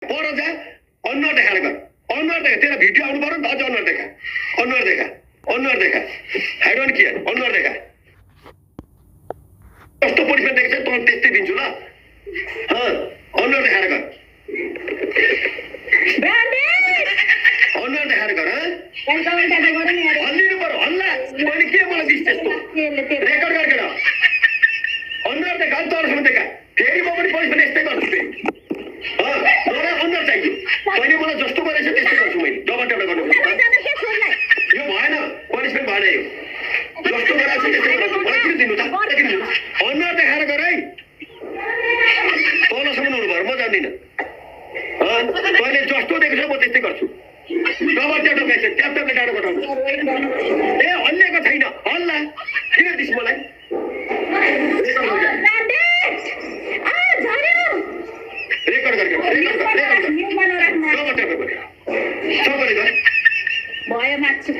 पर जा अनुहार देखाएर गर अनुहार देखा तेरा भिडियो आउनु पर्यो नि त अझ अनुहार देखा अनुहार देखा अनुहार देखा आई डोन्ट केयर अनुहार देखा कस्तो पनिसमेन्ट देख्छ त त्यस्तै दिन्छु ल अनुहार देखाएर गर अनुहार देखाएर गर हल्लिनु पर्यो हल्ला मैले के मलाई दिस त्यस्तो रेकर्ड गरेर अनुहार देखा तलसम्म देखा फेरि म पनि पनिसमेन्ट यस्तै गर्छु फेरि मलाई अनुहार चाहियो मैले मलाई जस्तो गरेछ त्यस्तै गर्छु मैले डबल गर्नु यो भएन पनिसमेन्ट भएन यो जस्तो गरेछ त्यस्तै गर्छु मलाई किन दिनु त अनुहार देखाएर गर है तलसम्म हुनु भयो म जान्दिनँ तैँले जस्तो देख्छ म त्यस्तै गर्छु डबल ट्यापले डाँडो पठाउनु ए हल्लिएको छैन हल्ला किन दिस मलाई रेकर्ड गरेर सबैले गर भयो माग्छु